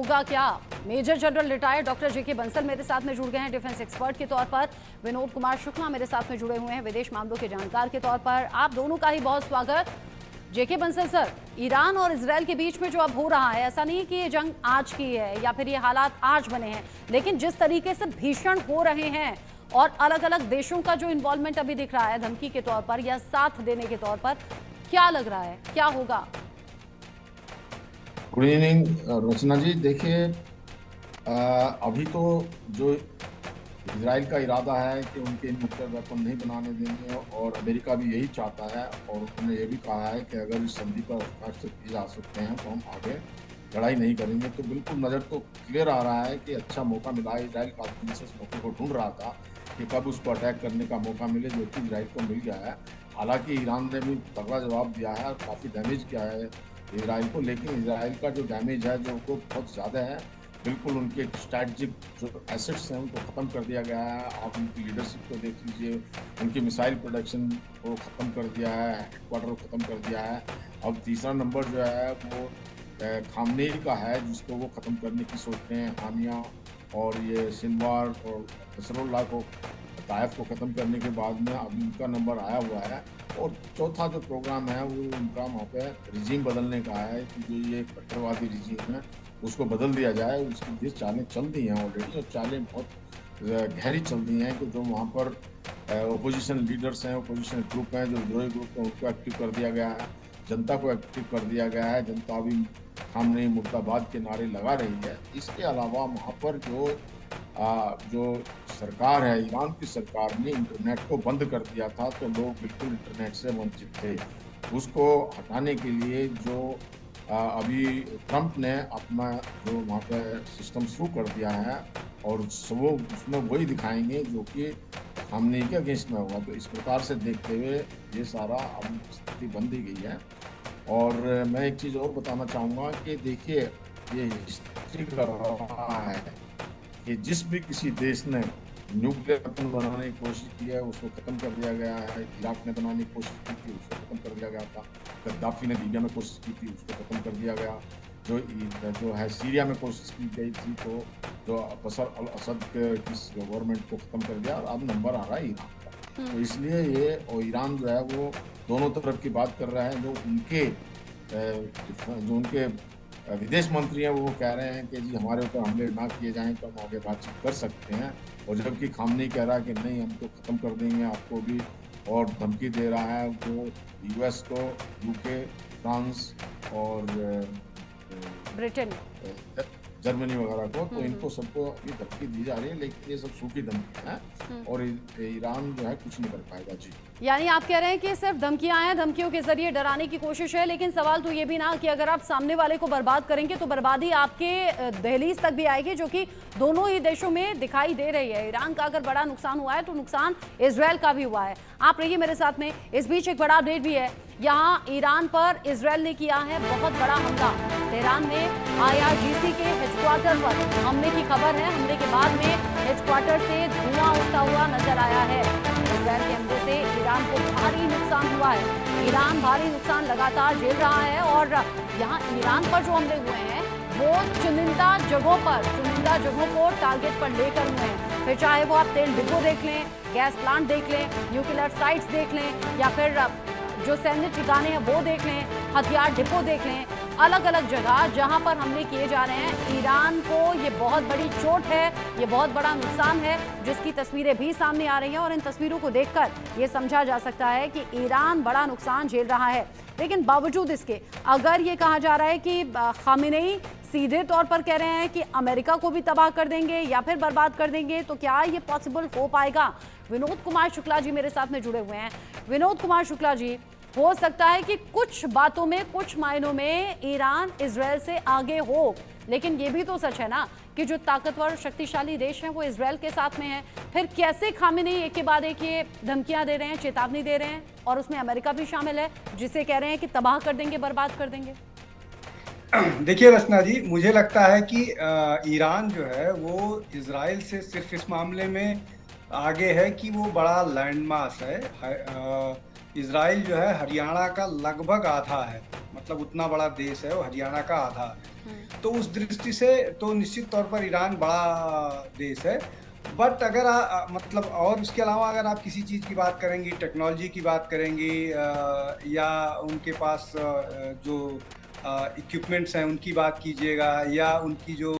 होगा क्या? Major general retired doctor जेके बंसल मेरे साथ में जुड़ गए हैं डिफेंस एक्सपर्ट के तौर पर। विनोद कुमार शुक्ला मेरे साथ में जुड़े हुए हैं विदेश मामलों के जानकार के तौर पर। आप दोनों का ही बहुत स्वागत। जेके बंसल सर, ईरान और इजरायल के बीच में जो अब हो रहा है, ऐसा नहीं कि ये जंग आज की है या फिर ये हालात आज बने हैं, लेकिन जिस तरीके से भीषण हो रहे हैं और अलग अलग देशों का जो इन्वॉल्वमेंट अभी दिख रहा है धमकी के तौर पर या साथ देने के तौर पर, क्या लग रहा है, क्या होगा? गुड इवनिंग रचना जी। देखिए, अभी तो जो इजराइल का इरादा है कि उनके न्यूक्लियर वेपन नहीं बनाने देंगे और अमेरिका भी यही चाहता है और उन्होंने ये भी कहा है कि अगर इस संधि पर हस्ताक्षर किए जा सकते हैं तो हम आगे लड़ाई नहीं करेंगे। तो बिल्कुल नज़र तो क्लियर आ रहा है कि अच्छा मौका मिला है। इजराइल का इस मौके को ढूंढ रहा था कि कब उसको अटैक करने का मौका मिले, जो कि इजराइल को मिल गया है। हालांकि ईरान ने भी तगड़ा जवाब दिया है और काफ़ी डैमेज किया है इजराइल को, लेकिन इजराइल का जो डैमेज है जो वो बहुत ज़्यादा है। बिल्कुल उनके स्ट्रैटेजिक जो एसेट्स हैं उनको ख़त्म कर दिया गया है। आप उनकी लीडरशिप को देख लीजिए, उनकी मिसाइल प्रोडक्शन को ख़त्म कर दिया है, हेडक्वार्टर को ख़त्म कर दिया है। अब तीसरा नंबर जो है वो खामनेई का है, जिसको वो ख़त्म करने की सोचते हैं। हानिया और ये सिनवार और नसरुल्लाह को, ताइफ को ख़त्म करने के बाद में अभी उनका नंबर आया हुआ है। और चौथा जो प्रोग्राम है वो उनका वहाँ पे रिजीम बदलने का है कि जो ये कट्टरवादी रिजीम है उसको बदल दिया जाए। उसकी ये चालें चल दी हैं ऑलरेडी, और चालें बहुत गहरी चल दी हैं कि जो वहाँ पर ओपोजिशन लीडर्स हैं, ओपोजिशन ग्रुप हैं, जो विद्रोही ग्रुप हैं, उनको एक्टिव कर दिया गया है, जनता को एक्टिव कर दिया गया है। जनता अभी सामने मुर्दाबाद के नारे लगा रही है। इसके अलावा वहाँ पर जो सरकार है, ईरान की सरकार ने इंटरनेट को बंद कर दिया था, तो लोग बिल्कुल इंटरनेट से वंचित थे। उसको हटाने के लिए जो अभी ट्रंप ने अपना जो वहाँ पे सिस्टम शुरू कर दिया है और वो उसमें वही दिखाएंगे जो कि खामनेई के अगेंस्ट में होगा। तो इस प्रकार से देखते हुए ये सारा अब स्थिति बन दी गई है। और मैं एक चीज़ और बताना चाहूँगा कि देखिए, ये हिस्ट्री कर रहा है कि जिस भी किसी देश ने न्यूक्लियर वेपन बनाने की कोशिश की है उसको ख़त्म कर दिया गया है। इराक ने बनाने की कोशिश की थी, उसको ख़त्म कर दिया गया था। गद्दाफी ने लीबिया में कोशिश की थी, उसको ख़त्म कर दिया गया। जो है सीरिया में कोशिश की गई थी, तो जो बशर अल असद की गवर्नमेंट को ख़त्म कर दिया। और अब नंबर आ रहा है ईरान का। तो इसलिए ये और ईरान जो है वो दोनों तरफ की बात कर रहा है। जो उनके विदेश मंत्री हैं वो कह रहे हैं कि जी हमारे ऊपर हमले ना किए जाएं तो हम आगे बातचीत कर सकते हैं, और जबकि खामनेई कह रहा है कि नहीं, हम तो ख़त्म कर देंगे आपको भी, और धमकी दे रहा है वो यूएस को, यूके, फ्रांस और ब्रिटेन, जर्मनी वगैरह को। तो इनको सबको ये धमकी दी जा रही है, लेकिन ये सब सूखी धमकी है और ईरान जो है कुछ नहीं कर पाएगा। जी, यानी आप कह रहे हैं कि सिर्फ धमकियां हैं, धमकियों के जरिए डराने की कोशिश है, लेकिन सवाल तो ये भी ना कि अगर आप सामने वाले को बर्बाद करेंगे तो बर्बादी आपके दहलीज तक भी आएगी, जो कि दोनों ही देशों में दिखाई दे रही है। ईरान का अगर बड़ा नुकसान हुआ है तो नुकसान इजरायल का भी हुआ है। आप रहिए मेरे साथ में। इस बीच एक बड़ा अपडेट भी है, यहाँ ईरान पर इजरायल ने किया है बहुत बड़ा हमला। तेहरान में IRGC के हेडक्वार्टर पर हमले की खबर है। हमले के बाद में हेडक्वार्टर से धुआं उठता हुआ नजर आया है। इजरायल के हमले से ईरान को भारी नुकसान हुआ है। ईरान भारी नुकसान लगातार झेल रहा है और यहाँ ईरान पर जो हमले हुए हैं वो चुनिंदा जगहों को टारगेट पर लेकर हुए हैं। फिर चाहे वो आप तेल डिपो देख लें, गैस प्लांट देख लें, न्यूक्लियर साइट्स देख लें, या फिर जो सैन्य ठिकाने हैं वो देख लें, हथियार डिपो देख लें, अलग अलग जगह जहां पर हमले किए जा रहे हैं। ईरान को ये बहुत बड़ी चोट है, ये बहुत बड़ा नुकसान है, जिसकी तस्वीरें भी सामने आ रही हैं और इन तस्वीरों को देखकर ये समझा जा सकता है कि ईरान बड़ा नुकसान झेल रहा है। लेकिन बावजूद इसके अगर ये कहा जा रहा है कि खामेनेई सीधे तौर पर कह रहे हैं कि अमेरिका को भी तबाह कर देंगे या फिर बर्बाद कर देंगे, तो क्या ये पॉसिबल हो पाएगा? विनोद कुमार शुक्ला जी मेरे साथ में जुड़े हुए हैं। विनोद कुमार शुक्ला जी, हो सकता है कि कुछ बातों में, कुछ मायनों में ईरान इजरायल से आगे हो, लेकिन ये भी तो सच है ना कि जो ताकतवर शक्तिशाली देश हैं वो इजरायल के साथ में हैं। फिर कैसे खामेनेई एक के बाद एक ये धमकियां दे रहे हैं, चेतावनी दे रहे हैं, और उसमें अमेरिका भी शामिल है जिसे कह रहे हैं कि तबाह कर देंगे, बर्बाद कर देंगे? देखिए रचना जी, मुझे लगता है कि ईरान जो है वो इजराइल से सिर्फ इस मामले में आगे है कि वो बड़ा लैंडमास है। इजराइल जो है हरियाणा का लगभग आधा है, मतलब उतना बड़ा देश है, वो हरियाणा का आधा है। तो उस दृष्टि से तो निश्चित तौर पर ईरान बड़ा देश है। बट अगर मतलब और उसके अलावा अगर आप किसी चीज़ की बात करेंगी, टेक्नोलॉजी की बात करेंगी या उनके पास जो इक्विपमेंट्स हैं उनकी बात कीजिएगा या उनकी जो